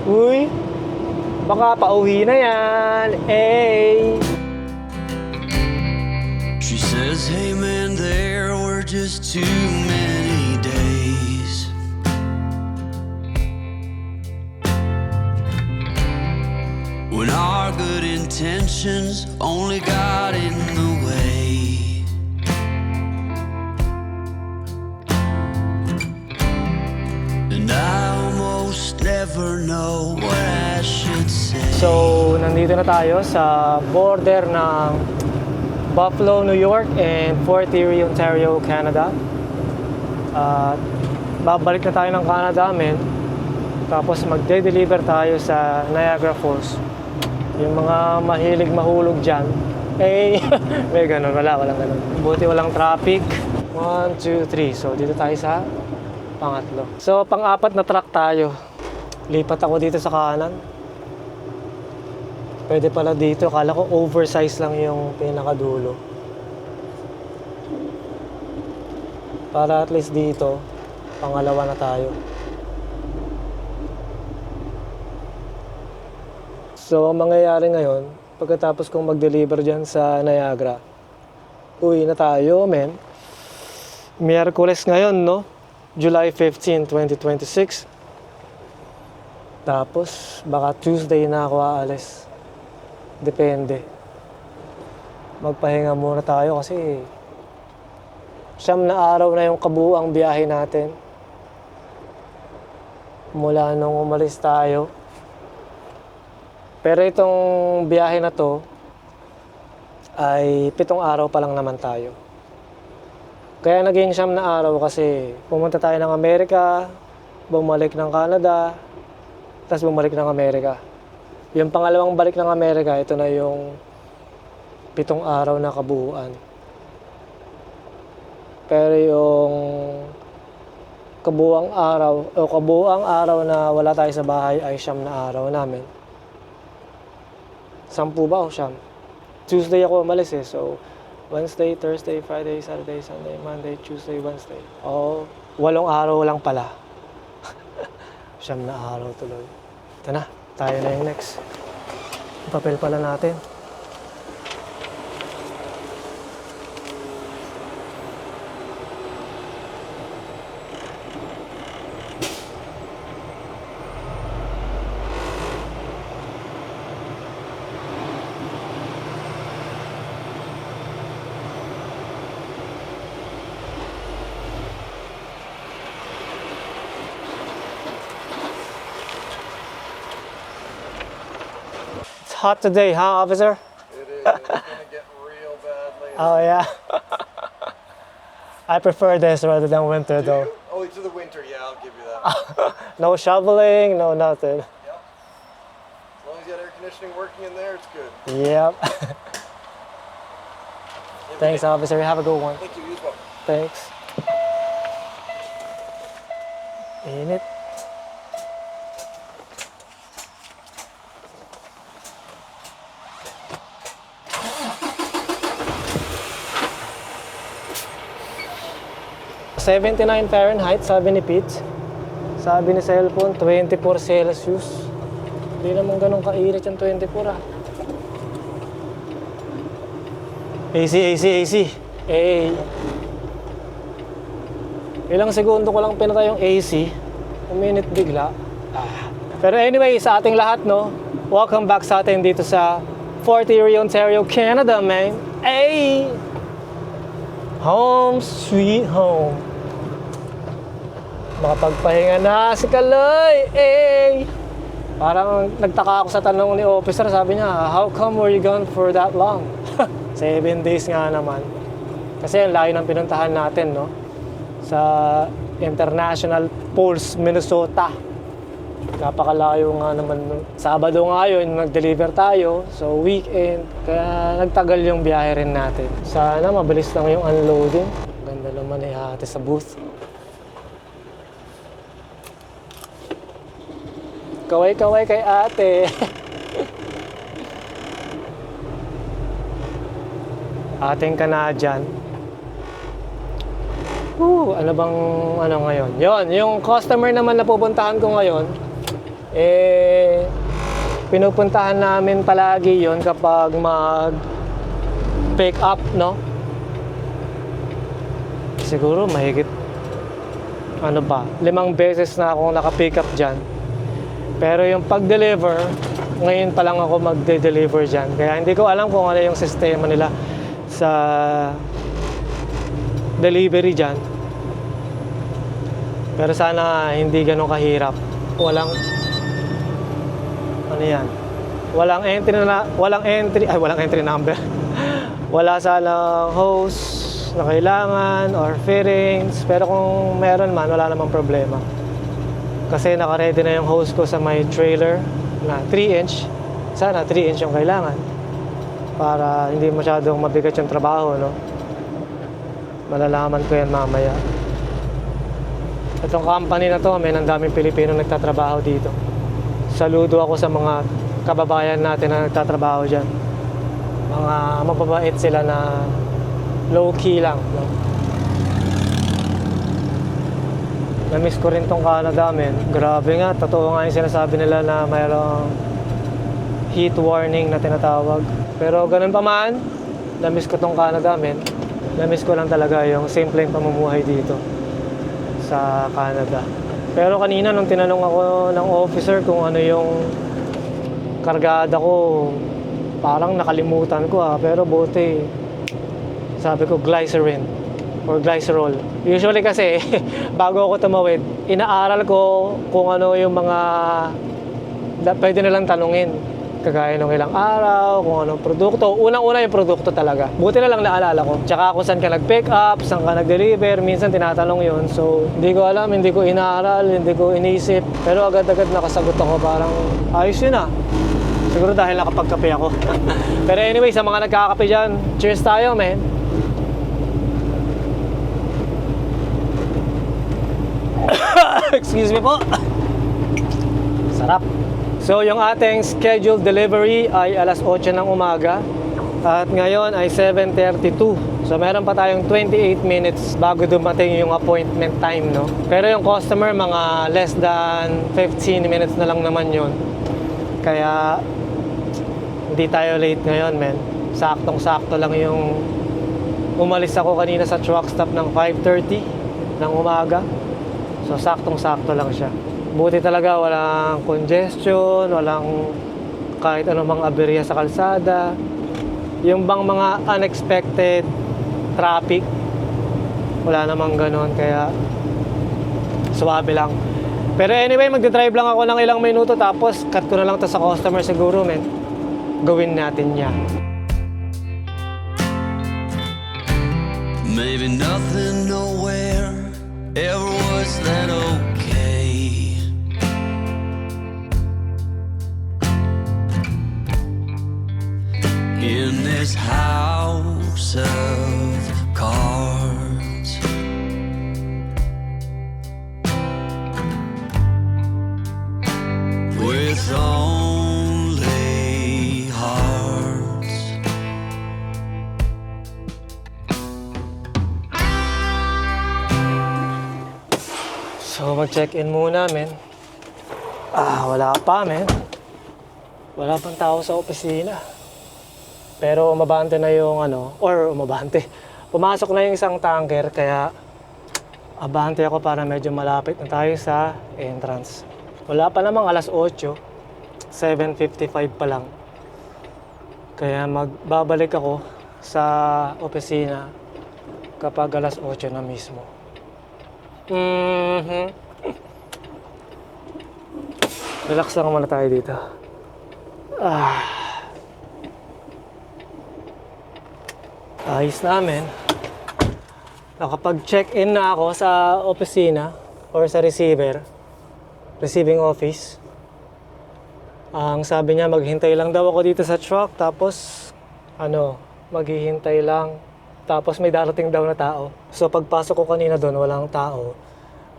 Uy, baka pauwi na yan. Hey! She says, hey man, there were just too many days. When our good intentions only got in the way. And I almost never know what I should say. So, nandito na tayo sa border ng Buffalo, New York and Fort Erie, Ontario, Canada. At babalik na tayo ng Canada, men. Tapos magde-deliver tayo sa Niagara Falls. Yung mga mahilig mahulog dyan, eh, may ganun, walang ganun. Buti walang traffic. 1, 2, 3. So, dito tayo sa pangatlo. So, pang-apat na truck tayo. Lipat ako dito sa kanan. Pwede pala dito. Akala ko oversize lang yung pinakadulo. Para at least dito, pangalawa na tayo. So, ang mangyayari ngayon, pagkatapos kong mag-deliver dyan sa Niagara, uwi na tayo, men. Miyerkules ngayon, no? July 15, 2026. Tapos, baka Tuesday na ako aalis. Depende. Magpahinga muna tayo kasi 9 na araw na yung kabuuang biyahe natin. Mula nung umalis tayo. Pero itong biyahe na to ay 7 araw pa lang naman tayo. Kaya naging 9 na araw kasi pumunta tayo ng Amerika, bumalik ng Canada, tapos bumalik ng Amerika. Yung pangalawang balik ng Amerika, ito na yung 7 araw na kabuuan. Pero yung kabuuang araw na wala tayo sa bahay ay 9 na araw namin. 10 ba o 9? Tuesday ako umalis eh. So, Wednesday, Thursday, Friday, Saturday, Sunday, Monday, Tuesday, Wednesday. Oh, 8 araw lang pala. 9 na araw tuloy. Ito na, tayo na yung next. Papel pala natin. Hot today, huh, officer? It is. It's gonna get real bad later. Oh, yeah. I prefer this rather than winter, though. Oh, to the winter, yeah, I'll give you that. No shoveling, no nothing. Yep. As long as you got air conditioning working in there, it's good. Yep. Thanks, officer. Have a good one. Thank you. You as well. Thanks. Init. Fahrenheit, sabi ni Pete. Sabi ni cellphone, 24 Celsius. Hindi naman ganun kainit yung 24 ah. AC. Hey. Ilang segundo ko lang pinatay yung AC. Uminit bigla. Pero anyway, sa ating lahat, no? Welcome back sa atin dito sa Fort Erie, Ontario, Canada, man. Hey! Home sweet home. Makapagpahinga na si Kaloy. Hey! Parang nagtaka ako sa tanong ni officer. Sabi niya, how come were you gone for that long? 7 days nga naman. Kasi ang layo ng pinuntahan natin, no? Sa International Falls, Minnesota. Napakalayo nga naman. Sabado nga yun, nag-deliver tayo. So, weekend. Kaya nagtagal yung biyahe rin natin. Sana mabilis lang yung unloading. Ganda naman eh ate sa booth. Kaway-kaway kay ate. Ating Canadian. Ano bang ano ngayon? Yon, yung customer naman na pupuntahan ko ngayon, Pinupuntahan namin palagi yon kapag mag-pick up, no? Siguro mahigit 5 beses na akong naka-pick up dyan. Pero yung pag-deliver, ngayon pa lang ako magde-deliver dyan. Kaya hindi ko alam kung ano yung sistema nila sa delivery dyan. Pero sana hindi ganun kahirap. Walang entry number. Wala sanang hose na kailangan or fittings, pero kung meron man, wala namang problema. Kasi naka-ready na yung hose ko sa may trailer na 3-inch. Sana 3-inch yung kailangan para hindi masyadong mabigat yung trabaho, no? Malalaman ko yan mamaya. Itong company na to, may daming Pilipino nagtatrabaho dito. Saludo ako sa mga kababayan natin na nagtatrabaho dyan. Mga mababait sila na low-key lang, no? Na-miss ko rin tong Canada, men. Grabe nga, totoo nga yung sinasabi nila na mayroong heat warning na tinatawag. Pero ganun pa man, na-miss ko tong Canada, men. Na-miss ko lang talaga yung simpleng pamumuhay dito sa Canada. Pero kanina nung tinanong ako ng officer kung ano yung kargada ko, parang nakalimutan ko pero buti sabi ko glycerin or glycerol. Usually kasi bago ako tumawid, inaaral ko kung ano yung mga pwede nilang tanungin. Kagaya ng ilang araw, kung anong produkto. Unang-una yung produkto talaga. Buti na lang naalala ko. Tsaka kung saan ka nag-pick up, saan ka nag-deliver, minsan tinatanong yun. So, hindi ko alam, hindi ko inaaral, hindi ko inisip. Pero agad-agad nakasagot ako, parang ayos yun ah. Siguro dahil nakapagkape ako. Pero anyway, sa mga nagkakape dyan, cheers tayo, man. Excuse me po. Sarap. So, yung ating scheduled delivery ay alas 8 ng umaga. At ngayon ay 7:32. So, meron pa tayong 28 minutes bago dumating yung appointment time, no? Pero yung customer, mga less than 15 minutes na lang naman yun. Kaya, hindi tayo late ngayon, men. Saktong-sakto lang yung umalis ako kanina sa truck stop ng 5:30 ng umaga. So, saktong-sakto lang siya. Buti talaga walang congestion, walang kahit anumang aberya sa kalsada. Yung bang mga unexpected traffic, wala namang ganon, kaya suwabe lang. Pero anyway, magdadrive lang ako ng ilang minuto tapos cut ko na lang to sa customer siguro, men. Gawin natin yan. Maybe nothing nowhere ever was that okay. In this house of cards, with only hearts. So, mag-check-in muna, men. Wala pa, men. Wala pang tao sa opisina. Pero umabante na yung pumasok na yung isang tanker, kaya abante ako para medyo malapit na tayo sa entrance. Wala pa namang alas 8, 7:55 pa lang. Kaya magbabalik ako sa opisina kapag alas 8 na mismo. Relax lang muna tayo dito. Ayos namin. Nakapag-check-in na ako sa opisina or sa receiving office. Ang sabi niya, maghintay lang daw ako dito sa truck, tapos maghihintay lang. Tapos may darating daw na tao. So pagpasok ko kanina doon, walang tao.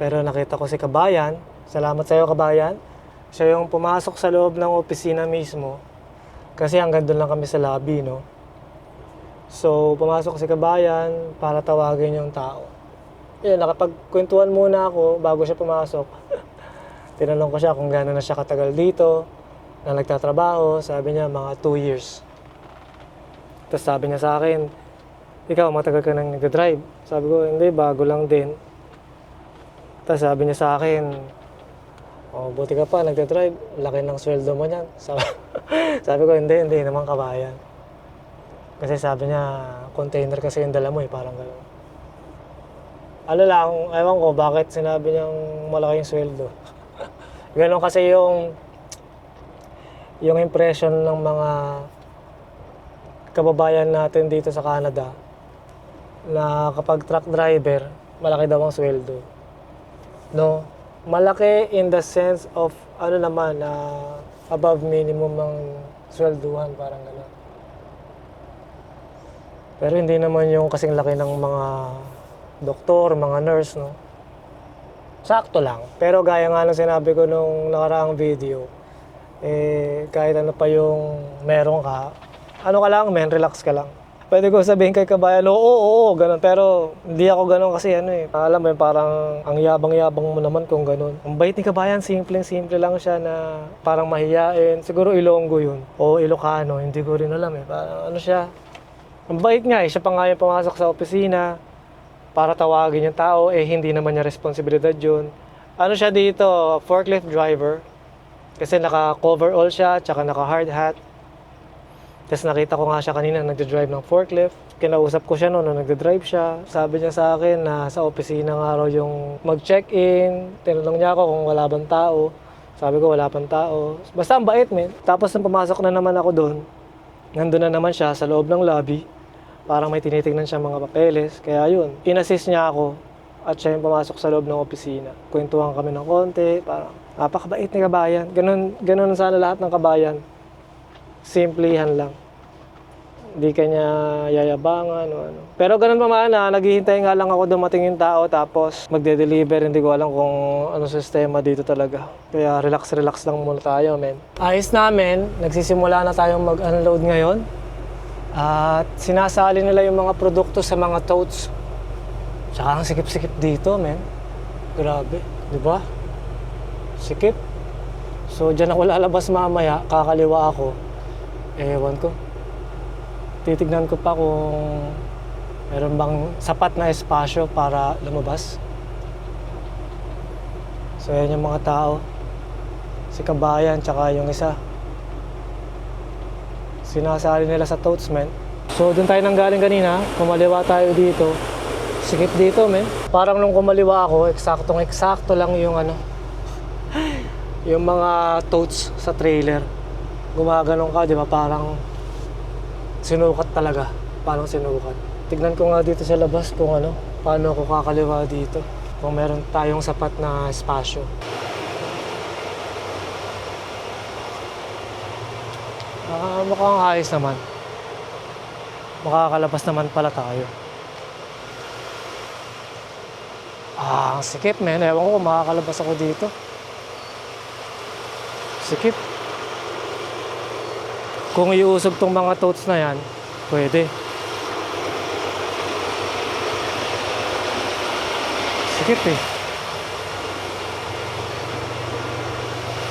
Pero nakita ko si Kabayan. Salamat sa iyo, Kabayan. Siya yung pumasok sa loob ng opisina mismo. Kasi hanggang doon lang kami sa lobby, no? So, pumasok si Kabayan para tawagin yung tao. Nakapagkwentuhan muna ako bago siya pumasok. Tinanong ko siya kung gaano na siya katagal dito, na nagtatrabaho. Sabi niya, mga 2 years. Tapos sabi niya sa akin, ikaw, matagal ka nang nagdadrive. Sabi ko, hindi, bago lang din. Tapos sabi niya sa akin, oh, buti ka pa, nagdadrive. Laki ng sweldo mo niyan. Sabi ko, hindi naman kabayan. Kasi sabi niya, container kasi yung dala mo parang gano'n. Ano lang, ewan ko bakit sinabi niyang malaki yung sweldo. Gano'n kasi yung impression ng mga kababayan natin dito sa Canada na kapag truck driver, malaki daw ang sweldo. No? Malaki in the sense of ano naman, above minimum ang swelduhan, parang gano'n. Pero hindi naman yung kasing laki ng mga doktor, mga nurse, no? Sakto lang. Pero gaya nga ng sinabi ko nung nakaraang video, kahit ano pa yung meron ka, ano ka lang, men, relax ka lang. Pwede ko sabihin kay kabayan, oo, ganun. Pero hindi ako ganun kasi alam mo yun, parang ang yabang-yabang mo naman kung ganun. Ang bait ni kabayan, simple lang siya na parang mahiyain. Siguro Ilonggo yun. O Ilocano, hindi ko rin alam Parang ano siya. Ang bait nga siya pa nga yung pumasok sa opisina para tawagin yung tao, hindi naman niya responsibilidad yun. Ano siya dito, forklift driver. Kasi naka-coverall siya, tsaka naka-hard hat. Tapos nakita ko nga siya kanina nagde-drive ng forklift. Kinausap ko siya noon nung nagde-drive siya. Sabi niya sa akin na sa opisina nga raw yung mag-check-in. Tinanong niya ako kung wala bang tao. Sabi ko wala pang tao. Basta ang bait, men. Tapos nung pumasok na naman ako doon, nandun na naman siya sa loob ng lobby. Parang may tinitingnan siya mga papeles. Kaya yun, in-assist niya ako. At siya yung pumasok sa loob ng opisina. Kwentuhan kami ng konti. Parang napakabait ni kabayan. Ganun sana lahat ng kabayan. Simplihan lang. Hindi kanya yayabangan o ano. Pero ganun pa man naghihintay nga lang ako dumating yung tao tapos magde-deliver. Hindi ko alam kung ano sistema dito talaga. Kaya relax lang muna tayo, men. Ayos namin. Nagsisimula na tayong mag-unload ngayon. At sinasali nila yung mga produkto sa mga totes. Tsaka ang sikip-sikip dito, men. Grabe, di ba? Sikip. So, dyan ako lalabas mamaya. Kakaliwa ako. Ewan ko. Titignan ko pa kung meron bang sapat na espasyo para lumabas. So, yan yung mga tao. Si kabayan, tsaka yung isa. Sinasali nila sa totes, men. So, doon tayo nanggaling kanina. Kumaliwa tayo dito. Sikip dito, men. Parang nung kumaliwa ako, eksaktong-eksakto lang yung yung mga totes sa trailer. Gumaganon ka, di ba? Parang sinukat talaga. Parang sinukat. Tignan ko nga dito sa labas kung paano ako kakaliwa dito. Kung meron tayong sapat na espasyo. Mukhang ayos naman. Makakalabas naman pala tayo. Ang sikip, men. Ewan ko kung makakalabas ako dito. Sikip. Kung iusog tong mga totes na yan, pwede. Sikip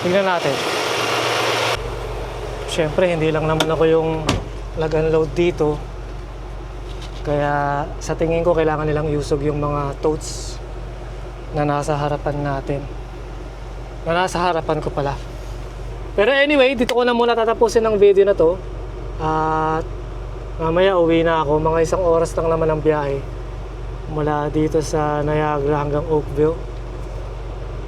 Tingnan natin. Siyempre, hindi lang naman ako yung nag-unload dito. Kaya sa tingin ko, kailangan nilang iusog yung mga totes na nasa harapan natin. Na nasa harapan ko pala. Pero anyway, dito ko na muna tatapusin ang video na to. At mamaya uwi na ako. Mga 1 oras lang naman ang biyahe. Mula dito sa Niagara hanggang Oakville.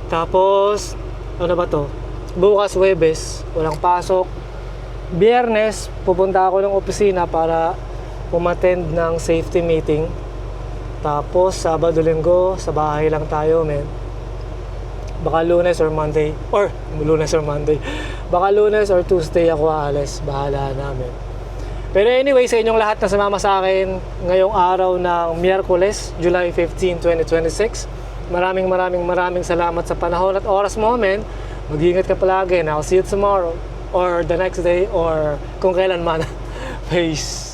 Tapos, ano ba to? Bukas Huwebes, walang pasok. Biyernes, pupunta ako ng opisina para umattend ng safety meeting. Tapos, Sabado, Linggo, sa bahay lang tayo, men. Baka Lunes or Monday. Baka Lunes or Tuesday ako aalis. Bahala namin. Pero anyway, sa inyong lahat na sumama sa akin ngayong araw ng Miyerkules, July 15, 2026. Maraming salamat sa panahon at oras mo, men. Mag-iingat ka palagi and I'll see you tomorrow or the next day or kung kailan man. Peace.